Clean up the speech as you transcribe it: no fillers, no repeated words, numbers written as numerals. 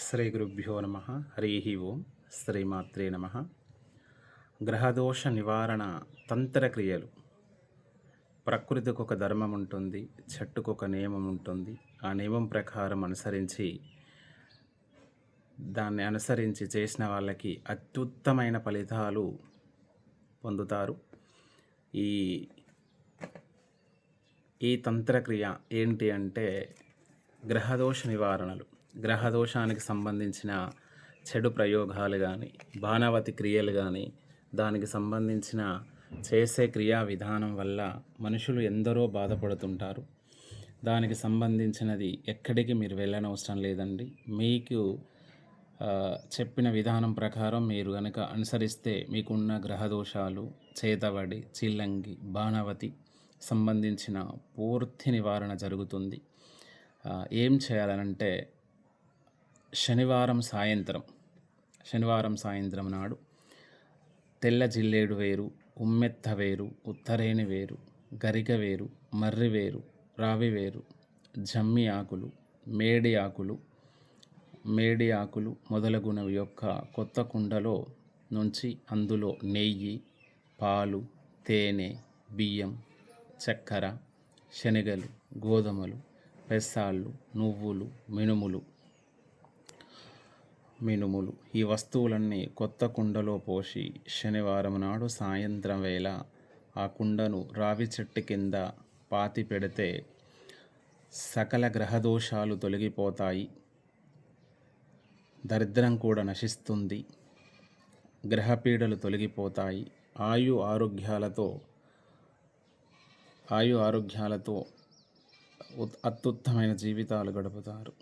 శ్రీ గురుభ్యో నమ. హరి ఓం. శ్రీమాత్రే నమ. గ్రహదోష నివారణ తంత్రక్రియలు. ప్రకృతికి ఒక ధర్మం ఉంటుంది, చెట్టుకు ఒక నియమం ఉంటుంది. ఆ నియమం ప్రకారం దాన్ని అనుసరించి చేసిన వాళ్ళకి అత్యుత్తమైన ఫలితాలు పొందుతారు. ఈ ఈ తంత్రక్రియ ఏంటి అంటే గ్రహదోష నివారణలు. గ్రహదోషానికి సంబంధించిన చెడు ప్రయోగాలు కానీ, బాణావతి క్రియలు కానీ, దానికి సంబంధించిన చేసే క్రియా విధానం వల్ల మనుషులు ఎందరో బాధపడుతుంటారు. దానికి సంబంధించినది ఎక్కడికి మీరు వెళ్ళనవసరం లేదండి. మీకు చెప్పిన విధానం ప్రకారం మీరు కనుక అనుసరిస్తే మీకున్న గ్రహదోషాలు, చేతబడి, చిల్లంగి, బాణావతి సంబంధించిన పూర్తి నివారణ జరుగుతుంది. ఏం చేయాలనంటే శనివారం సాయంత్రం నాడు తెల్ల జిల్లేడు వేరు, ఉమ్మెత్త వేరు, ఉత్తరేణి వేరు, గరిక వేరు, మర్రి వేరు, రావి వేరు, జమ్మి ఆకులు, మేడి ఆకులు మొదలగునవి యొక్క కొత్త కుండలో నుంచి అందులో నెయ్యి, పాలు, తేనె, బియ్యం, చక్కెర, శనగలు, గోధుమలు, పెసాళ్ళు, నువ్వులు, మినుములు ఈ వస్తువులన్నీ కొత్త కుండలో పోసి శనివారం నాడు సాయంత్రం వేళ ఆ కుండను రావి చెట్టు కింద పాతి పెడితే సకల గ్రహదోషాలు తొలగిపోతాయి. దరిద్రం కూడా నశిస్తుంది. గ్రహపీడలు తొలగిపోతాయి. ఆయు ఆరోగ్యాలతో అత్యుత్తమైన జీవితాలు గడుపుతారు.